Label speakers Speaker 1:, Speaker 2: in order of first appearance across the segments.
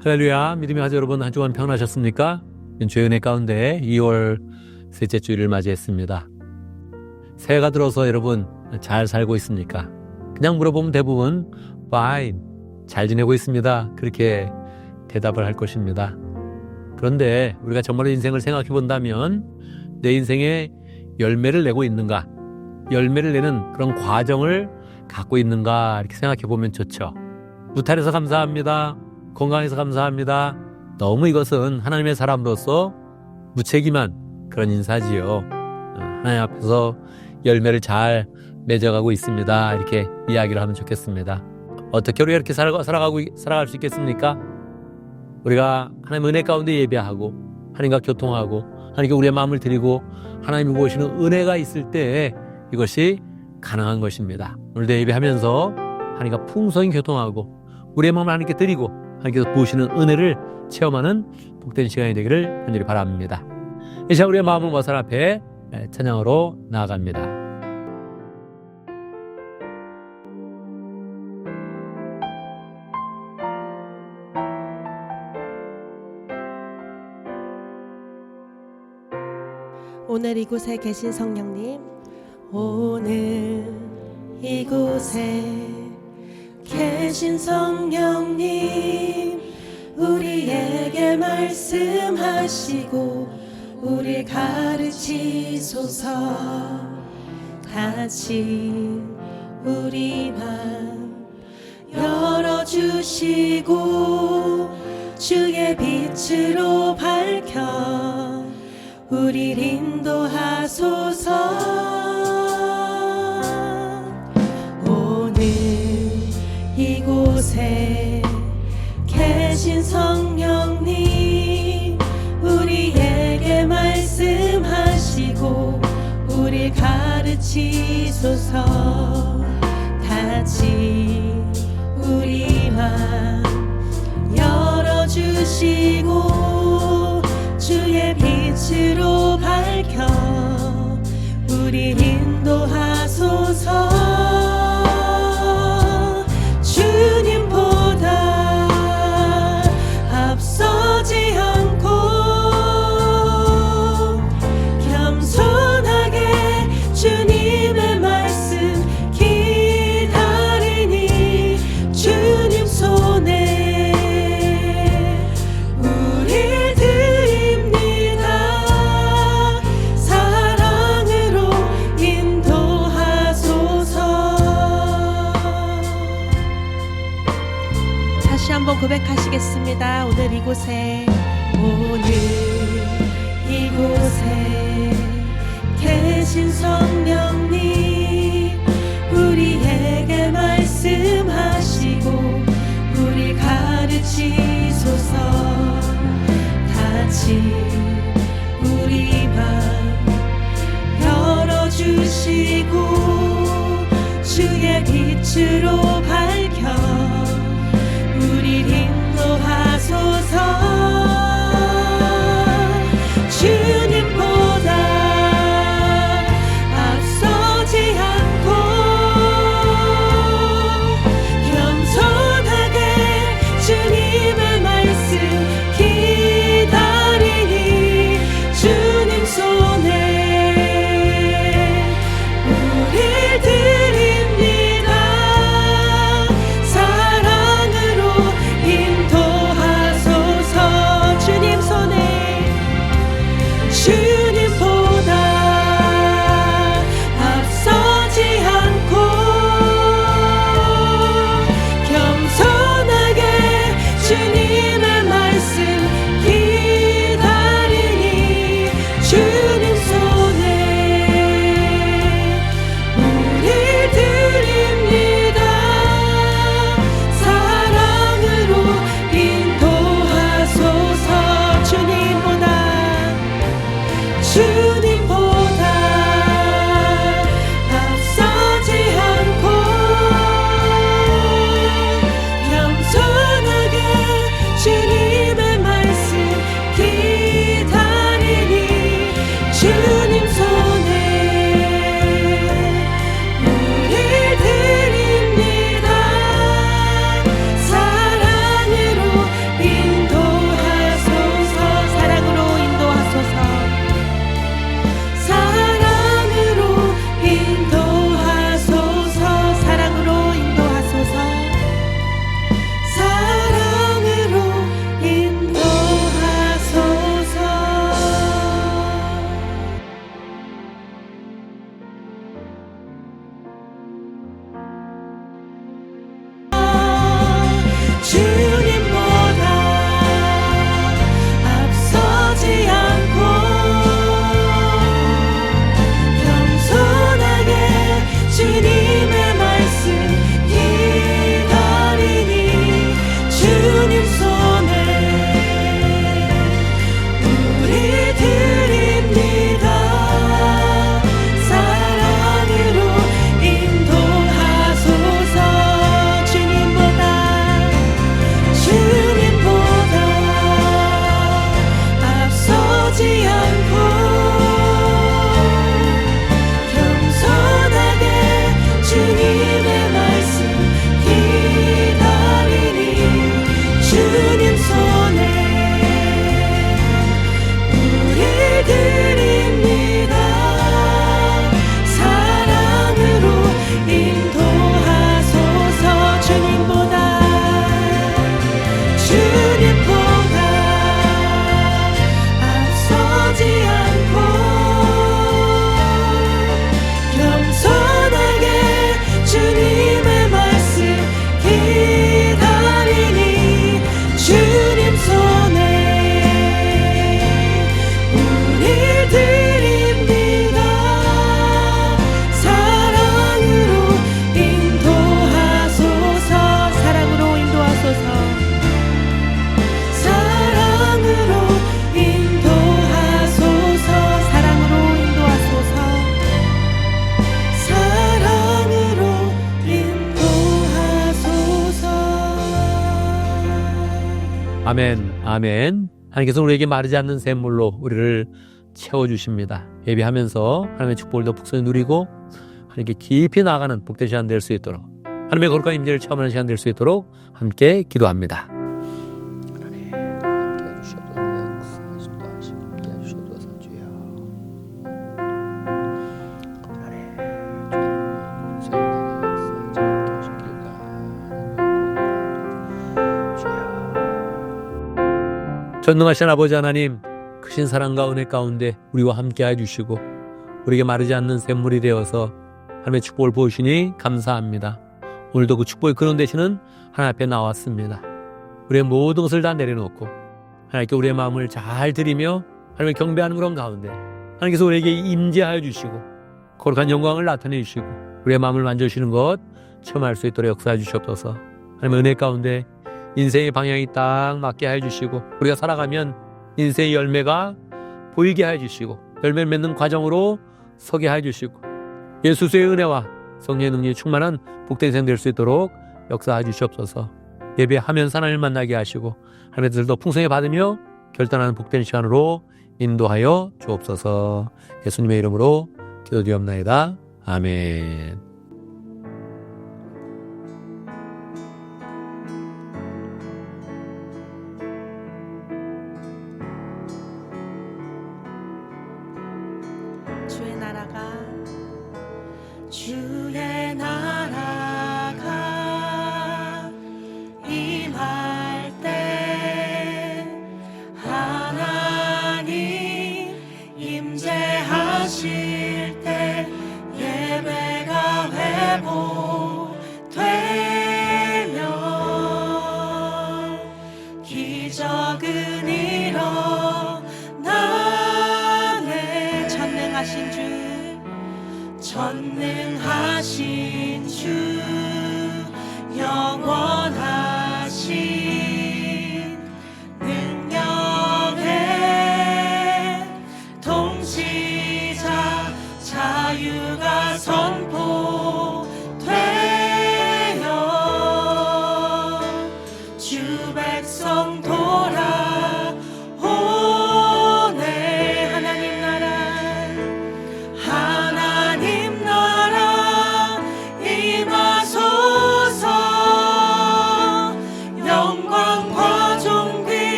Speaker 1: 할렐루야, 믿음의 가족 여러분, 한 주간 평안하셨습니까? 주의 은혜 가운데 2월 셋째 주일을 맞이했습니다. 새해가 들어서 여러분 잘 살고 있습니까? 그냥 물어보면 대부분 fine, 잘 지내고 있습니다, 그렇게 대답을 할 것입니다. 그런데 우리가 정말로 인생을 생각해 본다면 내 인생에 열매를 내고 있는가, 열매를 내는 그런 과정을 갖고 있는가, 이렇게 생각해 보면 좋죠. 무탈해서 감사합니다, 건강해서 감사합니다. 너무 이것은 하나님의 사람으로서 무책임한 그런 인사지요. 하나님 앞에서 열매를 잘 맺어가고 있습니다, 이렇게 이야기를 하면 좋겠습니다. 어떻게 우리가 이렇게 살아갈 수 있겠습니까? 우리가 하나님 은혜 가운데 예배하고 하나님과 교통하고 하나님께 우리의 마음을 드리고 하나님이 보시는 은혜가 있을 때 이것이 가능한 것입니다. 오늘도 예배하면서 하나님과 풍성히 교통하고 우리의 마음을 하나님께 드리고 하나님께서 보시는 은혜를 체험하는 복된 시간이 되기를 간절히 바랍니다. 이 시간 우리의 마음을 모사 앞에 찬양으로 나아갑니다.
Speaker 2: 오늘 이곳에 계신 성령님, 오늘 이곳에 계신 성령님, 우리에게 말씀하시고 우리 가르치소서. 같이 우리 맘 열어주시고 주의 빛으로 밝혀 우리를 인도하소서. 오늘 이곳에 계신 성령님, 우리에게 말씀하시고 우리 가르치소서. 같이 우리 맘 열어주시고 주의 빛으로 밝혀 우리를 인도하소서. 고백하시겠습니다. 오늘 이곳에 계신 성령님, 우리에게 말씀하시고 우리 가르치소서. 같이 우리 맘 열어주시고 주의 빛으로 밝혀 우리를 인도하소서. 주님보다 앞서지 않고 겸손하게 주님의 말씀 기다리니
Speaker 1: 아멘, 아멘. 하나님께서 우리에게 마르지 않는 샘물로 우리를 채워주십니다. 예배하면서 하나님의 축복을 더 풍성히 누리고 하나님께 깊이 나아가는 복된 시간 될 수 있도록, 하나님의 거룩한 임재를 체험하는 시간 될 수 있도록 함께 기도합니다.
Speaker 3: 하나님 함께 해주셔도 역사하시도 하시고 함께 해주셔도 사주야. 하나님 주님 역사하지 못하시길 주여.
Speaker 1: 전능하신 아버지 하나님, 크신 사랑과 은혜 가운데 우리와 함께 해주시고 우리에게 마르지 않는 샘물이 되어서 하나님의 축복을 보시니 감사합니다. 오늘도 그 축복의 근원 되시는 하나님 앞에 나왔습니다. 우리의 모든 것을 다 내려놓고 하나님께 우리의 마음을 잘 드리며 하나님을 경배하는 그런 가운데 하나님께서 우리에게 임재하여 주시고 거룩한 영광을 나타내 주시고 우리의 마음을 만져주시는 것 체험할 수 있도록 역사해 주시옵소서. 하나님의 은혜 가운데 인생의 방향이 딱 맞게 해 주시고 우리가 살아가면 인생의 열매가 보이게 해 주시고 열매를 맺는 과정으로 서게 해 주시고 예수의 은혜와 성령의 능력이 충만한 복된 인생 될 수 있도록 역사해 주시옵소서. 예배하면서 하나님을 만나게 하시고 하나님의 뜻을 더 풍성히 받으며 결단하는 복된 시간으로 인도하여 주옵소서. 예수님의 이름으로 기도드리옵나이다. 아멘.
Speaker 2: 주의 나라가 주의 나라가 임할 때 하나님 임재하실 때 예배가 회복되며 기적은 일어나네. 전능하신 주 영원하신 능력의 통치자 자유가 선포되어 주 백성 돌아오네. 하나님 나라 임하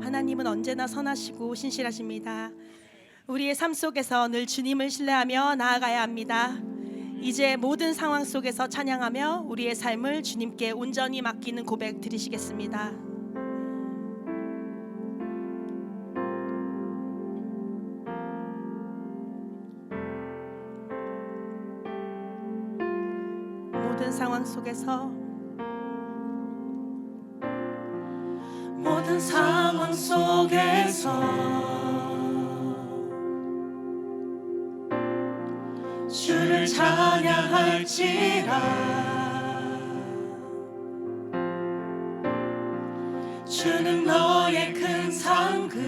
Speaker 2: 하나님은 언제나 선하시고 신실하십니다. 우리의 삶 속에서 늘 주님을 신뢰하며 나아가야 합니다. 이제 모든 상황 속에서 찬양하며 우리의 삶을 주님께 온전히 맡기는 고백 드리시겠습니다. 모든 상황 속에서
Speaker 3: 모든 상황 속에서 주를 찬양할지라. 주는 너의 큰 상급,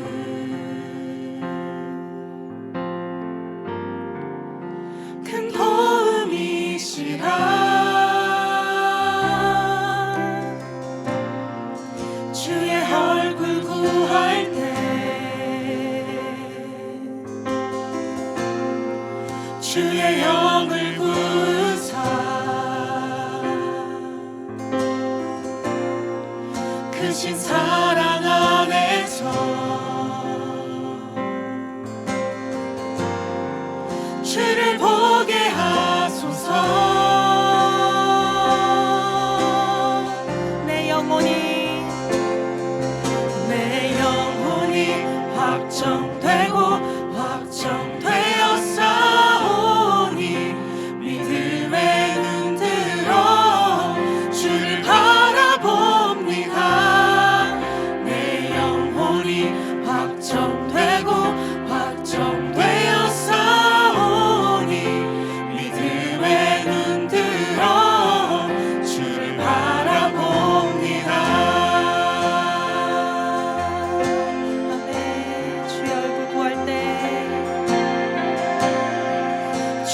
Speaker 3: 큰 도움이시라. 주의 얼굴 구할 때 주의 영을 구사 크신 사랑 안에서 주를 보게 하소서.
Speaker 2: 내 영혼이
Speaker 3: 확정되고 확정되어 싸우니 믿음에 눈들어 주를 바라봅니다. 내 영혼이 확정되고 확정되어 싸우니 믿음에 눈들어 주를 바라봅니다.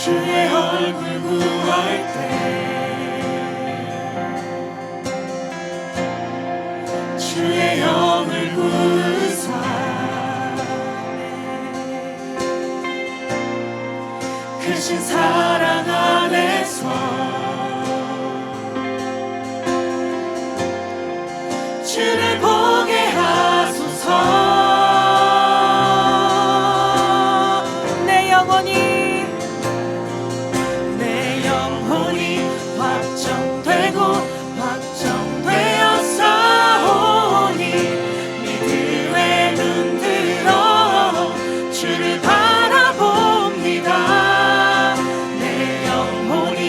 Speaker 3: 주의 얼굴 구할 때 주의 영을 구사 크신 사랑 안에서 주를 보게 하소서. 확정되고 확정되어 싸우니 믿음에 눈들어 주를 바라봅니다. 내 영혼이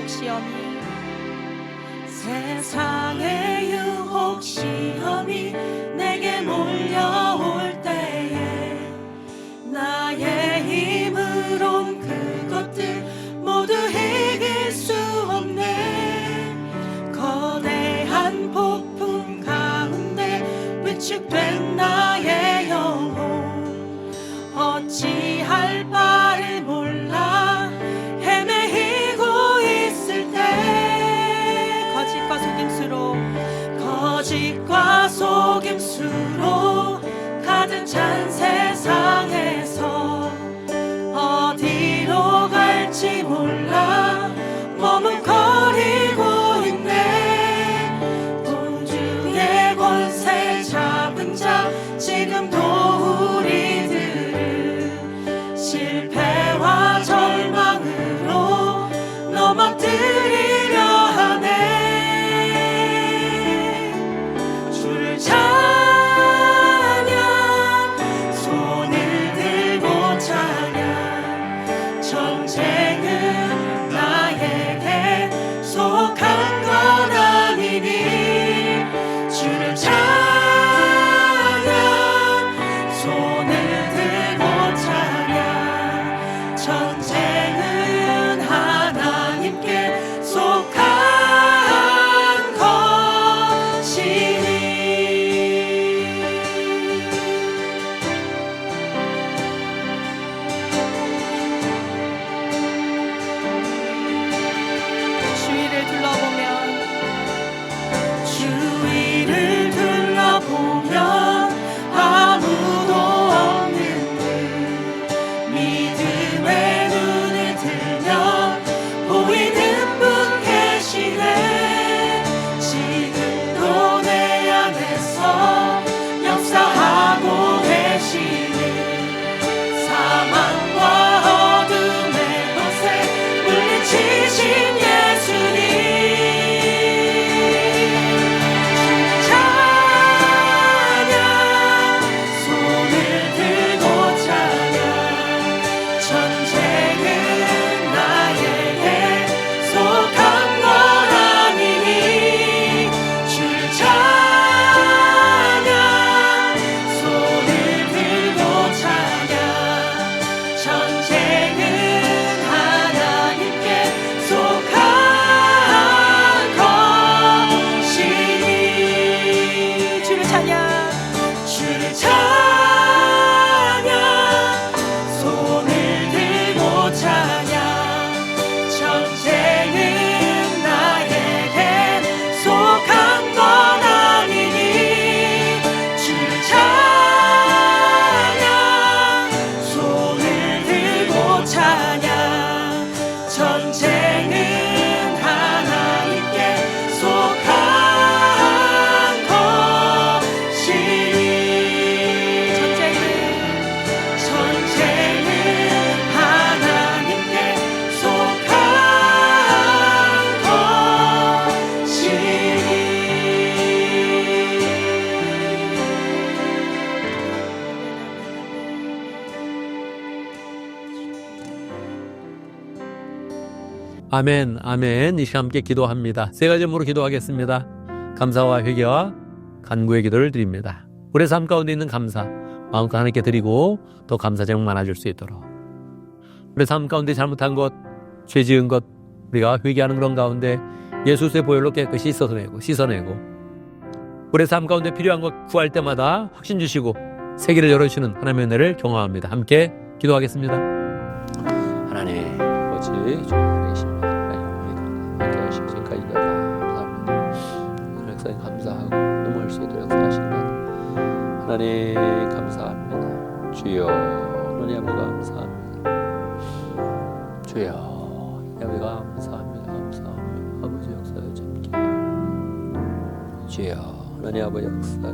Speaker 2: 유혹 시험이 세상의 유혹 시험이 내게 몰려올 때에 나의 힘으론 그것들 모두 이길 수 없네. 거대한 폭풍 가운데 위축된 나의 영혼 어찌할 바를 몰라 헤매이고 있을 때 거짓과 속임수로 가득 찬 세상에서 어디로 갈지 몰라 머뭇거리고 있네. 공중의 권세 잡은 자 지금도 우리들을 실패와 절망으로 넘어뜨리려 하네. 주를 찬양 손을 들고 찬양 전쟁은 나에게 속한 건 아니니 주를 찬양 손을 들고 찬양 전쟁은 하나님께 속한 것이니. 주위를 둘러보면 아무도 없는 듯 믿음의 눈을 들면 보이는 분 계시네. 지금도 내 안에서 역사하고 계시는 사망과 어둠의 것에 물리치신 예수님
Speaker 1: 아멘, 아멘. 이 시간 함께 기도합니다. 세 가지 점으로 기도하겠습니다. 감사와 회개와 간구의 기도를 드립니다. 우리의 삶 가운데 있는 감사, 마음껏 하나님께 드리고 또 감사 제목 많아질 수 있도록 우리의 삶 가운데 잘못한 것, 죄 지은 것 우리가 회개하는 그런 가운데 예수의 보혈로 깨끗이 씻어내고 우리의 삶 가운데 필요한 것 구할 때마다 확신 주시고 세계를 열어주시는 하나님의 은혜를 경험합니다. 함께 기도하겠습니다.
Speaker 3: 하나님 아버지 주님 계십니다. 함께 하시고 지금까지 감사합니다. 역사님 감사하고 넘어올 수 있도록 역사하시는 하나님 감사합니다. 주여 하나님 아버지 감사합니다. 주여 아버지가 감사합니다. 아버지 역사에 참게 주여 하나님 아버지 역사에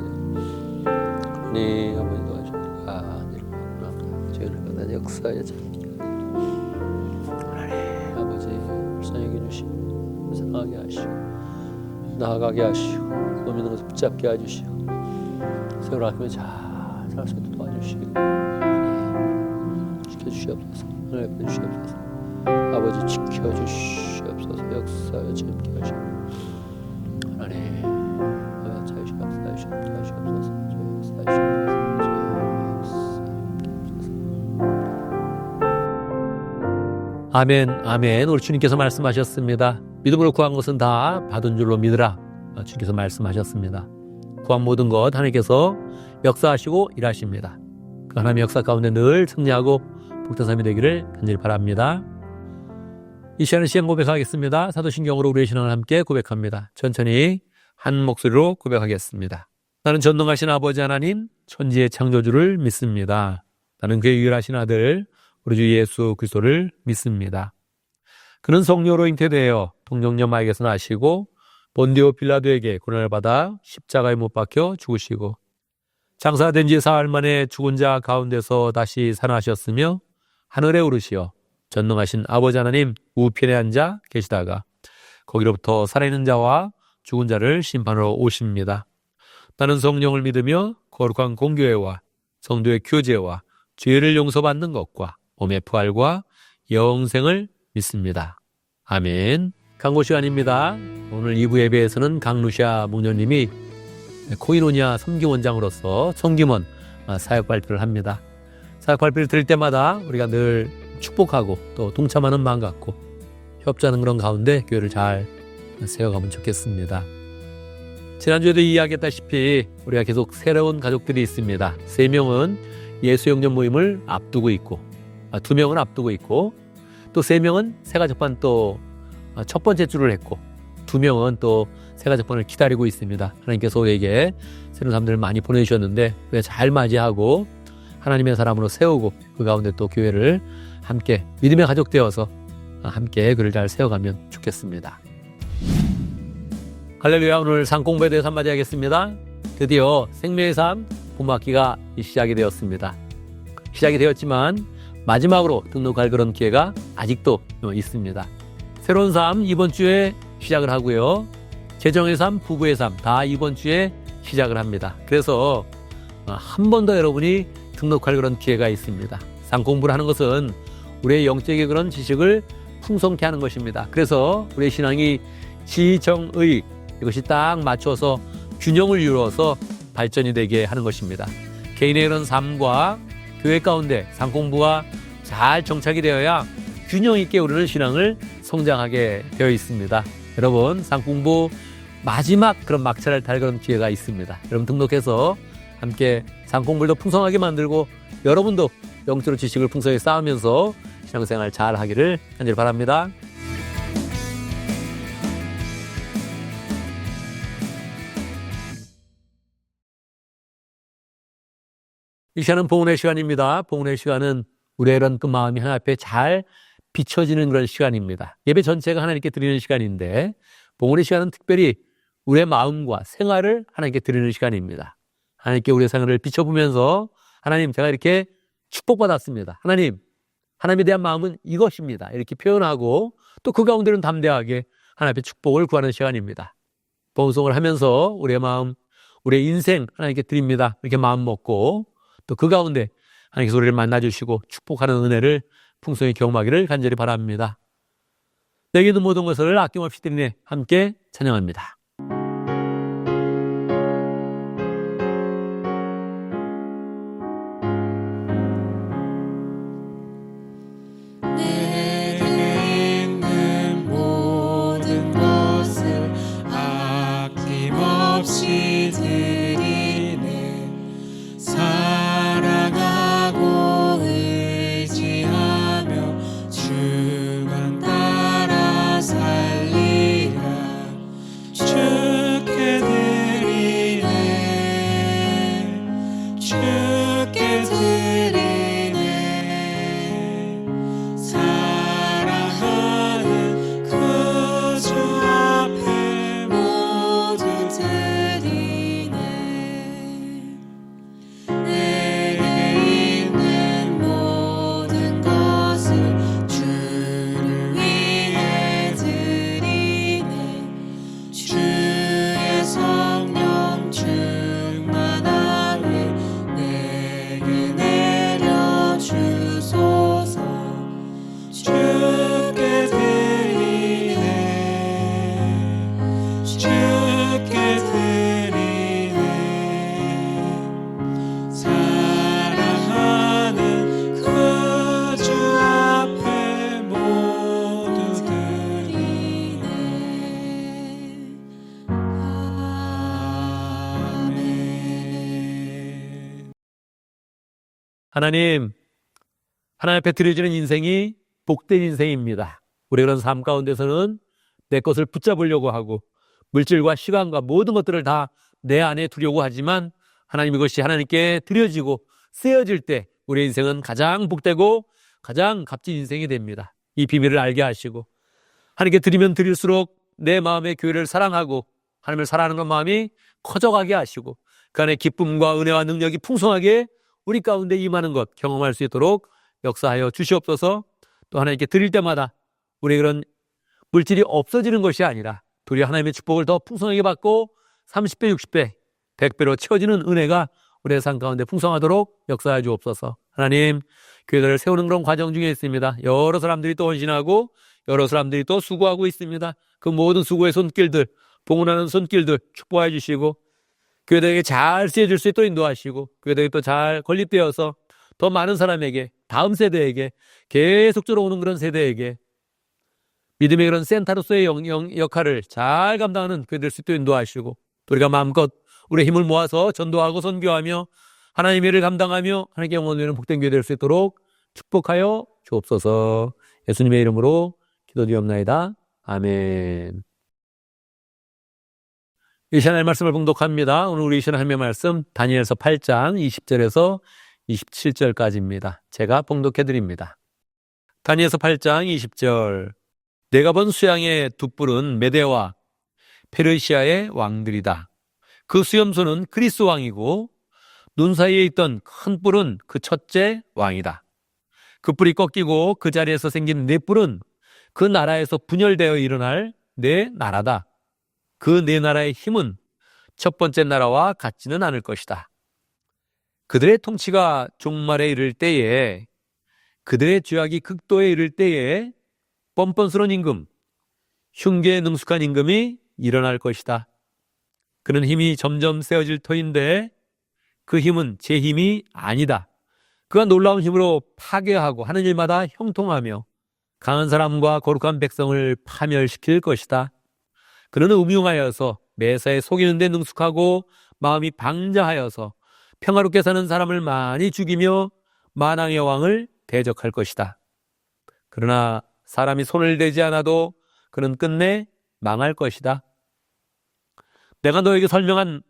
Speaker 3: 하나님 아버지 도와주니까 주여 하나님 역사에 참게 하나님 아버지 불쌍히 여겨주시고 사랑하게 하시고 나아가게 하시고 몸 있는 것을 붙잡게 해주시고 세월 아끼며 잘 살 수 있도록 도와주시고 하나님 지켜주시옵소서. 하나님 주시옵소서. 아버지 지켜주시옵소서. 주시옵소서. 역사하여 주님께 하시옵소서. 하나님 아버지 역사하여 주님께 하시옵소서.
Speaker 1: 아멘, 아멘. 우리 주님께서 말씀하셨습니다. 믿음으로 구한 것은 다 받은 줄로 믿으라. 주님께서 말씀하셨습니다. 구한 모든 것 하나님께서 역사하시고 일하십니다. 그 하나님의 역사 가운데 늘 승리하고 복된 삶이 되기를 간절히 바랍니다. 이 시간은 시행 고백하겠습니다. 사도신경으로 우리의 신앙을 함께 고백합니다. 천천히 한 목소리로 고백하겠습니다. 나는 전능하신 아버지 하나님, 천지의 창조주를 믿습니다. 나는 그의 유일하신 아들 우리 주 예수 그리스도를 믿습니다. 그는 성령으로 잉태되어 동정녀 마에게서 나시고 본디오 빌라도에게 고난을 받아 십자가에 못 박혀 죽으시고 장사된 지 사흘 만에 죽은 자 가운데서 다시 살아나셨으며 하늘에 오르시어 전능하신 아버지 하나님 우편에 앉아 계시다가 거기로부터 살아있는 자와 죽은 자를 심판하러 오십니다. 나는 성령을 믿으며 거룩한 공교회와 성도의 교제와 죄를 용서받는 것과 몸의 부활과 영생을 믿습니다. 아멘. 강고 시간입니다. 오늘 2부 예배에서는 강루시아 목녀님이 코이노니아 섬기원장으로서 섬김원 사역 발표를 합니다. 사역 발표를 들을 때마다 우리가 늘 축복하고 또 동참하는 마음 갖고 협조하는 그런 가운데 교회를 잘 세워가면 좋겠습니다. 지난주에도 이야기했다시피 우리가 계속 새로운 가족들이 있습니다. 3명은 예수 영접 모임을 앞두고 있고 2명은 앞두고 있고 또 3명은 새가족반 또 첫 번째 주를 했고 2명은 또 새가족반을 기다리고 있습니다. 하나님께서 우리에게 새로운 사람들을 많이 보내주셨는데 우리가 잘 맞이하고 하나님의 사람으로 세우고 그 가운데 또 교회를 함께 믿음의 가족 되어서 함께 그를 잘 세워가면 좋겠습니다. 할렐루야. 오늘 상공부에 대해서 한마디 하겠습니다. 드디어 생명의 삶 봄학기가 시작이 되었습니다. 시작이 되었지만 마지막으로 등록할 그런 기회가 아직도 있습니다. 새로운 삶 이번 주에 시작을 하고요. 재정의 삶, 부부의 삶 다 이번 주에 시작을 합니다. 그래서 한 번 더 여러분이 등록할 그런 기회가 있습니다. 상공부를 하는 것은 우리의 영적인 그런 지식을 풍성케 하는 것입니다. 그래서 우리의 신앙이 지정의 이것이 딱 맞춰서 균형을 이루어서 발전이 되게 하는 것입니다. 개인의 그런 삶과 교회 가운데 상공부가 잘 정착이 되어야 균형 있게 우리는 신앙을 성장하게 되어 있습니다. 여러분 상공부 마지막 그런 막차를 탈 그런 기회가 있습니다. 여러분 등록해서 함께 상공부를 더 풍성하게 만들고 여러분도 영적으로 지식을 풍성하게 쌓으면서 신앙생활 잘 하기를 간절히 바랍니다. 이 시간은 봉헌의 시간입니다. 봉헌의 시간은 우리의 이런 그 마음이 하나님 앞에 잘 비춰지는 그런 시간입니다. 예배 전체가 하나님께 드리는 시간인데 봉헌의 시간은 특별히 우리의 마음과 생활을 하나님께 드리는 시간입니다. 하나님께 우리의 생활을 비춰보면서 하나님 제가 이렇게 축복받았습니다. 하나님에 대한 마음은 이것입니다. 이렇게 표현하고 또 그 가운데는 담대하게 하나님 앞에 축복을 구하는 시간입니다. 봉헌송을 하면서 우리의 마음, 우리의 인생 하나님께 드립니다. 이렇게 마음 먹고 또 그 가운데 하나님께서 우리를 만나주시고 축복하는 은혜를 풍성히 경험하기를 간절히 바랍니다. 내게 있는 모든 것을 아낌없이 드리네 함께 찬양합니다.
Speaker 4: 내게 있는 모든 것을 아낌없이 드리네 사랑하고 의지하며 주만 따라 살리라
Speaker 1: 하나님 앞에 드려지는 인생이 복된 인생입니다. 우리 그런 삶 가운데서는 내 것을 붙잡으려고 하고 물질과 시간과 모든 것들을 다 내 안에 두려고 하지만 하나님 이것이 하나님께 드려지고 쓰여질 때 우리의 인생은 가장 복되고 가장 값진 인생이 됩니다. 이 비밀을 알게 하시고 하나님께 드리면 드릴수록 내 마음의 교회를 사랑하고 하나님을 사랑하는 그 마음이 커져가게 하시고 그 안에 기쁨과 은혜와 능력이 풍성하게 우리 가운데 임하는 것 경험할 수 있도록 역사하여 주시옵소서. 또 하나님께 드릴 때마다 우리 그런 물질이 없어지는 것이 아니라 도리어 하나님의 축복을 더 풍성하게 받고 30배, 60배, 100배로 채워지는 은혜가 우리의 삶 가운데 풍성하도록 역사해 주옵소서. 하나님, 교회들을 세우는 그런 과정 중에 있습니다. 여러 사람들이 또 헌신하고 여러 사람들이 또 수고하고 있습니다. 그 모든 수고의 손길들, 봉헌하는 손길들 축복해 주시고 교회들에게 잘 쓰여질 수 있도록 인도하시고 교회들에게 또 잘 건립되어서 더 많은 사람에게, 다음 세대에게, 계속적으로 오는 그런 세대에게 믿음의 그런 센터로서의 역할을 잘 감당하는 교회들 수 있도록 인도하시고 또 우리가 마음껏 우리의 힘을 모아서 전도하고 선교하며 하나님의 일을 감당하며 하나님께 영원히 되는 복된 교회 될 수 있도록 축복하여 주옵소서. 예수님의 이름으로 기도드리옵나이다. 아멘. 이 시간의 말씀을 봉독합니다. 오늘 우리 이 시간 하나님의 말씀 다니엘서 8장 20절에서 27절까지입니다. 제가 봉독해드립니다. 다니엘서 8장 20절. 내가 본 수양의 두 뿔은 메대와 페르시아의 왕들이다. 그 수염소는 그리스 왕이고 눈 사이에 있던 큰 뿔은 그 첫째 왕이다. 그 뿔이 꺾이고 그 자리에서 생긴 네 뿔은 그 나라에서 분열되어 일어날 네 나라다. 그 네 나라의 힘은 첫 번째 나라와 같지는 않을 것이다. 그들의 통치가 종말에 이를 때에 그들의 죄악이 극도에 이를 때에 뻔뻔스러운 임금, 흉계에 능숙한 임금이 일어날 것이다. 그는 힘이 점점 세어질 터인데 그 힘은 제 힘이 아니다. 그가 놀라운 힘으로 파괴하고 하는 일마다 형통하며 강한 사람과 거룩한 백성을 파멸시킬 것이다. 그는 음흉하여서 매사에 속이는 데 능숙하고 마음이 방자하여서 평화롭게 사는 사람을 많이 죽이며 만왕의 왕을 대적할 것이다. 그러나 사람이 손을 대지 않아도 그는 끝내 망할 것이다. 내가 너에게 설명한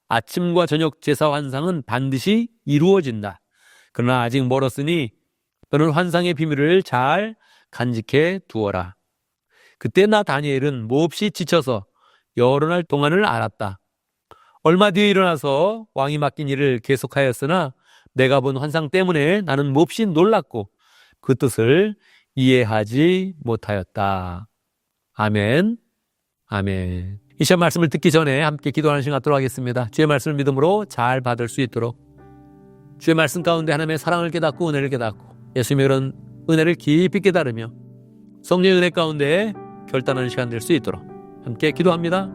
Speaker 1: 아침과 저녁 제사 환상은 반드시 이루어진다. 그러나 아직 멀었으니 너는 환상의 비밀을 잘 간직해 두어라. 그때 나 다니엘은 몹시 지쳐서 여러 날 동안을 앓았다. 얼마 뒤에 일어나서 왕이 맡긴 일을 계속하였으나 내가 본 환상 때문에 나는 몹시 놀랐고 그 뜻을 이해하지 못하였다. 아멘. 아멘. 이 시간 말씀을 듣기 전에 함께 기도하는 시간 갖도록 하겠습니다. 주의 말씀을 믿음으로 잘 받을 수 있도록 주의 말씀 가운데 하나님의 사랑을 깨닫고 은혜를 깨닫고 예수님의 그런 은혜를 깊이 깨달으며 성령의 은혜 가운데 결단하는 시간 될 수 있도록 함께 기도합니다.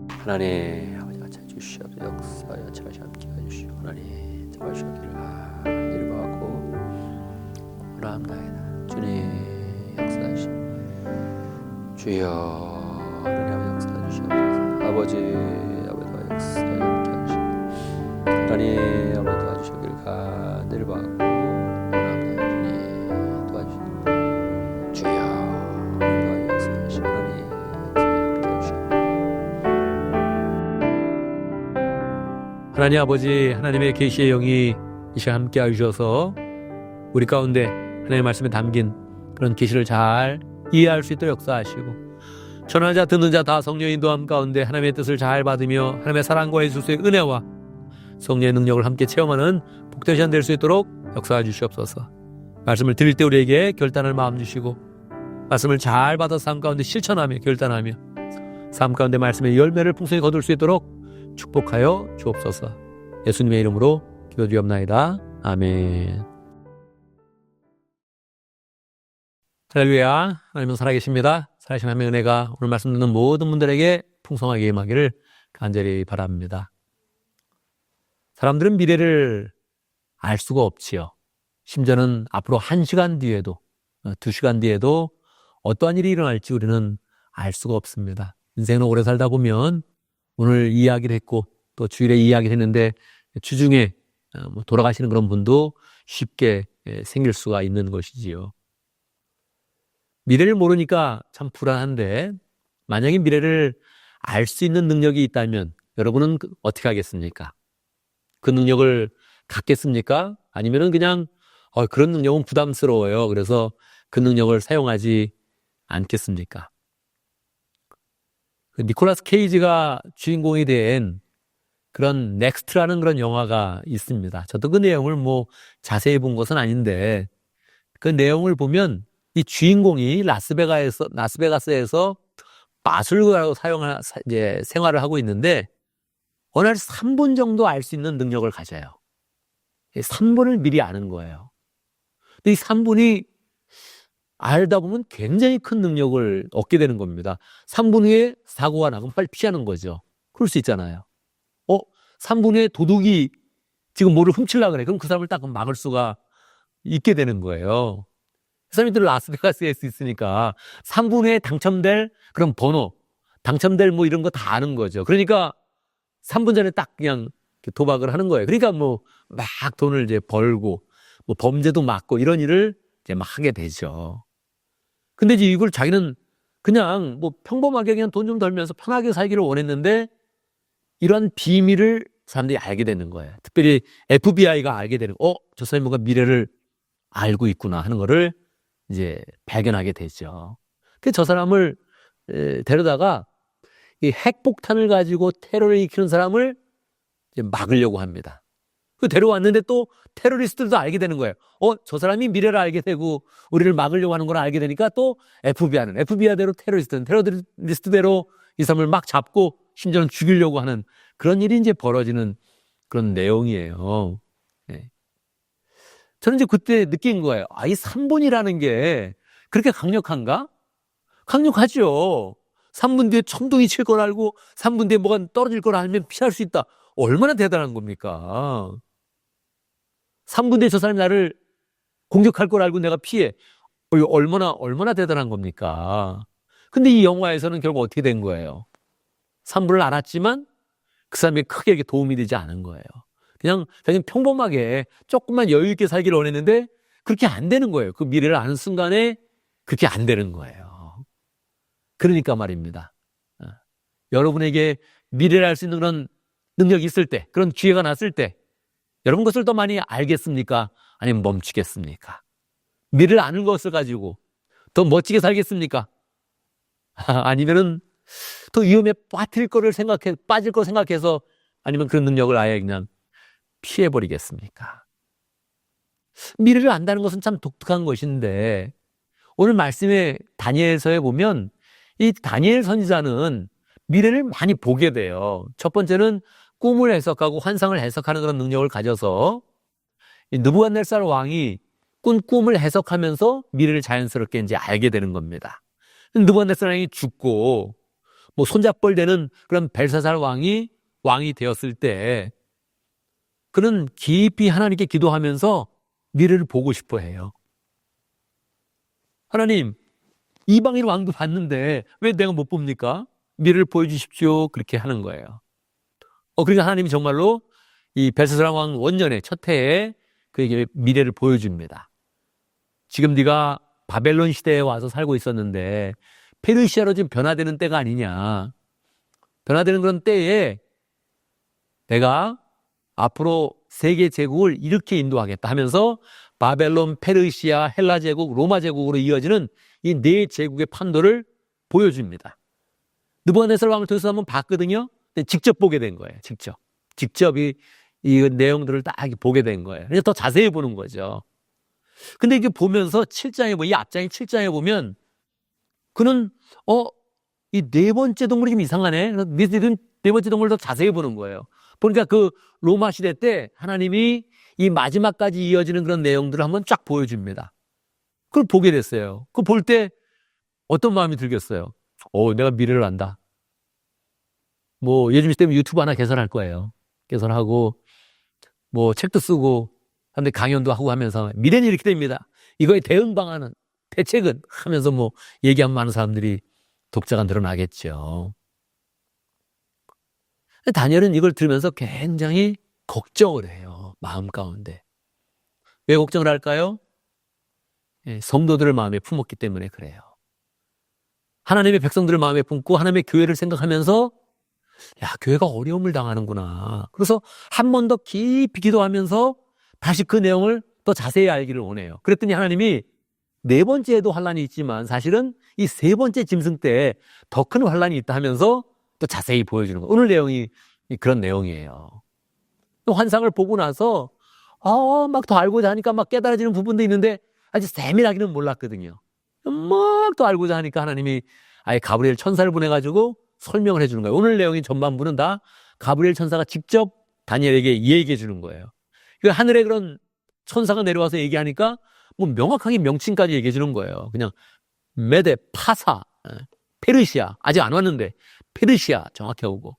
Speaker 3: 하나님 아버지가 찾아주시옵소서. 역사여 차시 함께 해주시오. 하나님 제발시기를 이름하고 원합나이다. 주님 역사하시오. 주여 하나님 역사해 주시옵소서. 아버지와 역사에 함께 하시오. 하나님 아버지 도와주시기를 간절히 바라고 원합니다. 주님 도와주시옵소서. 주여 하나님 역사하시오. 하나님 역사에 함께 하시오.
Speaker 1: 하나님 아버지 하나님의 계시의 영이 이 시간 함께 해주셔서 우리 가운데 하나님의 말씀에 담긴 그런 계시를 잘 이해할 수 있도록 역사하시고 전하는 자 듣는 자 다 성령의 인도함 가운데 하나님의 뜻을 잘 받으며 하나님의 사랑과 예수의 은혜와 성령의 능력을 함께 체험하는 복된 시간 될 수 있도록 역사해 주시옵소서. 말씀을 들을 때 우리에게 결단할 마음 주시고 말씀을 잘 받아 삶 가운데 실천하며 결단하며 삶 가운데 말씀의 열매를 풍성히 거둘 수 있도록 축복하여 주옵소서. 예수님의 이름으로 기도드리옵나이다. 아멘. 할렐루야. 하나님은 살아계십니다. 살아계신 하나님의 은혜가 오늘 말씀 듣는 모든 분들에게 풍성하게 임하기를 간절히 바랍니다. 사람들은 미래를 알 수가 없지요. 심지어는 앞으로 1시간 뒤에도 2시간 뒤에도 어떠한 일이 일어날지 우리는 알 수가 없습니다. 인생은 오래 살다 보면 오늘 이야기를 했고 또 주일에 이야기를 했는데 주중에 뭐 돌아가시는 그런 분도 쉽게 생길 수가 있는 것이지요. 미래를 모르니까 참 불안한데 만약에 미래를 알 수 있는 능력이 있다면 여러분은 어떻게 하겠습니까? 그 능력을 갖겠습니까? 아니면은 그냥 그런 능력은 부담스러워요. 그래서 그 능력을 사용하지 않겠습니까? 그 니콜라스 케이지가 주인공이 된 그런 넥스트라는 그런 영화가 있습니다. 저도 그 내용을 뭐 자세히 본 것은 아닌데 그 내용을 보면 이 주인공이 라스베가스에서 마술가로 이제 생활을 하고 있는데 어느 날 3분 정도 알 수 있는 능력을 가져요. 3분을 미리 아는 거예요. 근데 이 3분이 알다 보면 굉장히 큰 능력을 얻게 되는 겁니다. 3분 후에 사고가 나면 빨리 피하는 거죠. 그럴 수 있잖아요. 3분 후에 도둑이 지금 뭐를 훔치려고 그래. 그럼 그 사람을 딱 막을 수가 있게 되는 거예요. 그 사람들 라스베가스에 있으니까 3분 후에 당첨될 그런 번호, 당첨될 뭐 이런 거 다 아는 거죠. 그러니까 3분 전에 딱 그냥 도박을 하는 거예요. 그러니까 뭐 막 돈을 이제 벌고 뭐 범죄도 막고 이런 일을 이제 막 하게 되죠. 근데 이제 이걸 자기는 그냥 뭐 평범하게 그냥 돈 좀 벌면서 편하게 살기를 원했는데 이런 비밀을 사람들이 알게 되는 거예요. 특별히 FBI가 알게 되는, 저 사람이 뭔가 미래를 알고 있구나 하는 거를 이제 발견하게 되죠. 그래서 저 사람을 데려다가 이 핵폭탄을 가지고 테러를 일으키는 사람을 이제 막으려고 합니다. 그 데려왔는데 또 테러리스트들도 알게 되는 거예요. 저 사람이 미래를 알게 되고 우리를 막으려고 하는 걸 알게 되니까 또 FBI대로 테러리스트대로 이 사람을 막 잡고 심지어는 죽이려고 하는 그런 일이 이제 벌어지는 그런 내용이에요. 네. 저는 이제 그때 느낀 거예요. 이 3분이라는 게 그렇게 강력한가? 강력하죠. 3분 뒤에 천둥이 칠 걸 알고 3분 뒤에 뭐가 떨어질 걸 알면 피할 수 있다. 얼마나 대단한 겁니까? 3분 뒤에 저 사람이 나를 공격할 걸 알고 내가 피해. 이거 얼마나 대단한 겁니까? 근데 이 영화에서는 결국 어떻게 된 거예요? 3분을 알았지만 그 사람이 크게 이렇게 도움이 되지 않은 거예요. 그냥 평범하게 조금만 여유 있게 살기를 원했는데 그렇게 안 되는 거예요. 그 미래를 아는 순간에 그렇게 안 되는 거예요. 그러니까 말입니다. 여러분에게 미래를 알 수 있는 그런 능력이 있을 때, 그런 기회가 났을 때 여러분 그것을 더 많이 알겠습니까? 아니면 멈추겠습니까? 미래를 아는 것을 가지고 더 멋지게 살겠습니까? 아니면은 더 위험에 빠질 거 생각해서 아니면 그런 능력을 아예 그냥 피해버리겠습니까? 미래를 안다는 것은 참 독특한 것인데 오늘 말씀의 다니엘서에 보면 이 다니엘 선지자는 미래를 많이 보게 돼요. 첫 번째는 꿈을 해석하고 환상을 해석하는 그런 능력을 가져서 이 느부갓네살 왕이 꾼 꿈을 해석하면서 미래를 자연스럽게 이제 알게 되는 겁니다. 느부갓네살 왕이 죽고 뭐 손잡벌 되는 그런 벨사살 왕이 되었을 때 그는 깊이 하나님께 기도하면서 미래를 보고 싶어 해요. 하나님, 이방인 왕도 봤는데 왜 내가 못 봅니까? 미래를 보여주십시오. 그렇게 하는 거예요. 그러니까 하나님이 정말로 이 벨사살 왕 원년에 첫 해에 그에게 미래를 보여줍니다. 지금 네가 바벨론 시대에 와서 살고 있었는데 페르시아로 지금 변화되는 때가 아니냐. 변화되는 그런 때에 내가 앞으로 세계 제국을 이렇게 인도하겠다 하면서 바벨론, 페르시아, 헬라 제국, 로마 제국으로 이어지는 이 네 제국의 판도를 보여줍니다. 느부갓네살 왕을 통해서 한번 봤거든요. 근데 직접 보게 된 거예요. 직접 이 내용들을 딱 보게 된 거예요. 그래서 더 자세히 보는 거죠. 근데 이게 보면서 7장에 이 앞장이 7장에 보면 그는 이 네 번째 동물이 좀 이상하네. 네 번째 동물을 더 자세히 보는 거예요. 보니까 그 로마 시대 때 하나님이 이 마지막까지 이어지는 그런 내용들을 한번 쫙 보여줍니다. 그걸 보게 됐어요. 그걸 볼 때 어떤 마음이 들겠어요? 내가 미래를 안다. 뭐 요즘 시대면 유튜브 하나 개설할 거예요. 개설하고 뭐 책도 쓰고 사람들이 강연도 하고 하면서 미래는 이렇게 됩니다. 이거에 대응 방안은 대책은 하면서 뭐 얘기하면 많은 사람들이 독자가 늘어나겠죠. 다니엘은 이걸 들으면서 굉장히 걱정을 해요. 마음 가운데. 왜 걱정을 할까요? 예, 성도들을 마음에 품었기 때문에 그래요. 하나님의 백성들을 마음에 품고 하나님의 교회를 생각하면서 야, 교회가 어려움을 당하는구나. 그래서 한 번 더 깊이 기도하면서 다시 그 내용을 더 자세히 알기를 원해요. 그랬더니 하나님이 네 번째에도 환란이 있지만 사실은 이 세 번째 짐승 때 더 큰 환란이 있다 하면서 또 자세히 보여주는 거예요. 오늘 내용이 그런 내용이에요. 또 환상을 보고 나서 막 더 알고자 하니까 막 깨달아지는 부분도 있는데 아직 세밀하기는 몰랐거든요. 막 더 알고자 하니까 하나님이 아예 가브리엘 천사를 보내가지고 설명을 해주는 거예요. 오늘 내용이 전반부는 다 가브리엘 천사가 직접 다니엘에게 얘기해 주는 거예요. 그 하늘에 그런 천사가 내려와서 얘기하니까 뭐 명확하게 명칭까지 얘기해 주는 거예요. 그냥 메데, 파사, 페르시아 아직 안 왔는데 페르시아 정확히 오고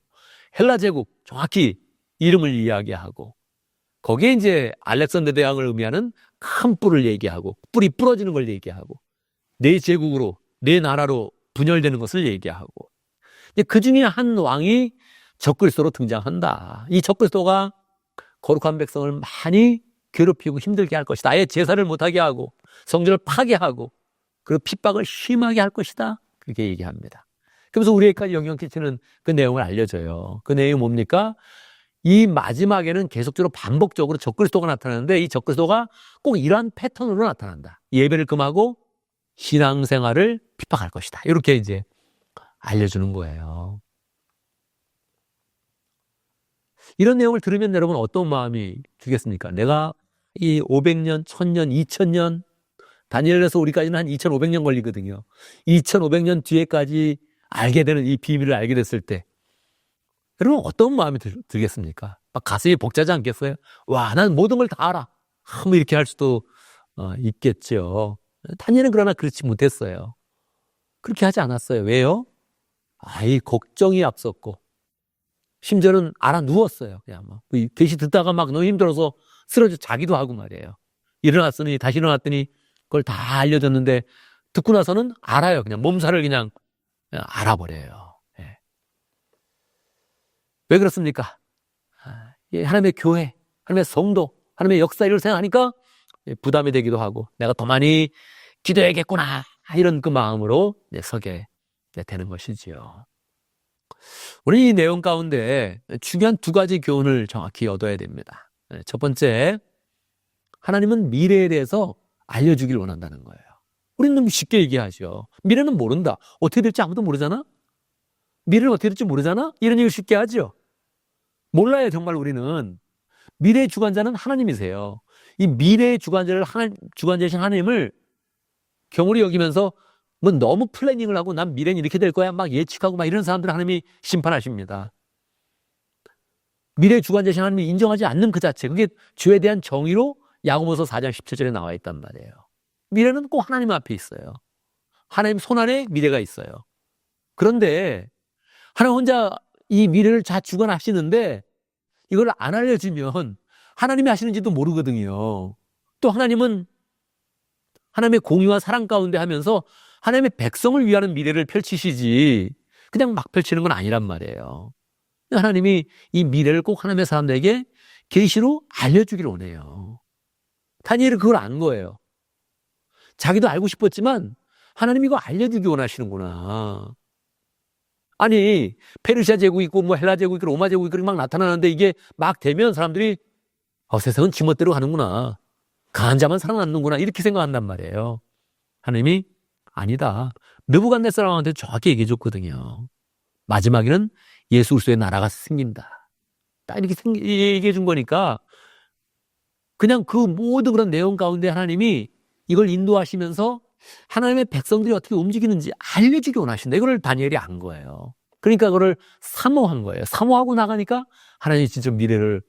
Speaker 1: 헬라 제국 정확히 이름을 이야기하고 거기에 이제 알렉산더 대왕을 의미하는 큰 뿔을 얘기하고 뿔이 부러지는 걸 얘기하고 네 제국으로 네 나라로 분열되는 것을 얘기하고 그 중에 한 왕이 적그리스도로 등장한다. 이 적그리스도가 거룩한 백성을 많이 괴롭히고 힘들게 할 것이다. 아예 제사를 못하게 하고 성전을 파괴하고 그리고 핍박을 심하게 할 것이다. 그렇게 얘기합니다. 그러면서 우리에게까지 영향 끼치는 그 내용을 알려줘요. 그 내용이 뭡니까? 이 마지막에는 계속적으로 반복적으로 적그리스도가 나타나는데 이 적그리스도가 꼭 이러한 패턴으로 나타난다. 예배를 금하고 신앙생활을 핍박할 것이다. 이렇게 이제 알려주는 거예요. 이런 내용을 들으면 여러분 어떤 마음이 들겠습니까? 내가 이 500년, 1000년, 2000년 다니엘에서 우리까지는 한 2500년 걸리거든요. 2500년 뒤에까지 알게 되는 이 비밀을 알게 됐을 때 여러분 어떤 마음이 들겠습니까? 막 가슴이 벅차지 않겠어요? 와, 난 모든 걸 다 알아. 뭐 이렇게 할 수도 있겠죠. 다니엘은 그러나 그렇지 못했어요. 그렇게 하지 않았어요. 왜요? 걱정이 앞섰고 심지어는 알아 누웠어요. 그냥 막 계시 듣다가 막 너무 힘들어서 쓰러져 자기도 하고 말이에요. 일어났더니 다시 일어났더니 그걸 다 알려줬는데 듣고 나서는 알아요. 그냥 몸살을 그냥 알아버려요. 예. 왜 그렇습니까? 하나님의 교회, 하나님의 성도, 하나님의 역사 이를 생각하니까 부담이 되기도 하고 내가 더 많이 기도해야겠구나 이런 그 마음으로 서게 되는 것이지요. 우리 이 내용 가운데 중요한 두 가지 교훈을 정확히 얻어야 됩니다. 첫 번째, 하나님은 미래에 대해서 알려주길 원한다는 거예요. 우리는 너무 쉽게 얘기하죠. 미래는 모른다. 어떻게 될지 아무도 모르잖아? 미래는 어떻게 될지 모르잖아? 이런 얘기를 쉽게 하죠. 몰라요, 정말 우리는. 미래의 주관자는 하나님이세요. 이 미래의 주관자이신 하나님을 경홀히 여기면서 뭐 너무 플래닝을 하고 난 미래는 이렇게 될 거야 막 예측하고 막 이런 사람들은 하나님이 심판하십니다. 미래의 주관자이신 하나님을 인정하지 않는 그 자체, 그게 죄에 대한 정의로 야고보서 4장 17절에 나와 있단 말이에요. 미래는 꼭 하나님 앞에 있어요. 하나님 손 안에 미래가 있어요. 그런데 하나님 혼자 이 미래를 다 주관하시는데 이걸 안 알려주면 하나님이 하시는지도 모르거든요. 또 하나님은 하나님의 공의와 사랑 가운데 하면서 하나님의 백성을 위하는 미래를 펼치시지 그냥 막 펼치는 건 아니란 말이에요. 하나님이 이 미래를 꼭 하나님의 사람들에게 계시로 알려주기를 원해요. 다니엘은 그걸 안 거예요. 자기도 알고 싶었지만 하나님이 이거 알려주기 원하시는구나. 아니 페르시아 제국이 있고 뭐 헬라 제국이 있고 로마 제국이 있고 막 나타나는데 이게 막 되면 사람들이 세상은 지멋대로 가는구나. 강한 자만 살아남는구나. 이렇게 생각한단 말이에요. 하나님이 아니다. 느부갓네살 왕한테 정확히 얘기해 줬거든요. 마지막에는 예수 그리스도의 나라가 생긴다. 딱 이렇게 얘기해 준 거니까 그냥 그 모든 그런 내용 가운데 하나님이 이걸 인도하시면서 하나님의 백성들이 어떻게 움직이는지 알려주기 원하신다. 이걸 다니엘이 안 거예요. 그러니까 그걸 사모한 거예요. 사모하고 나가니까 하나님이 진짜 미래를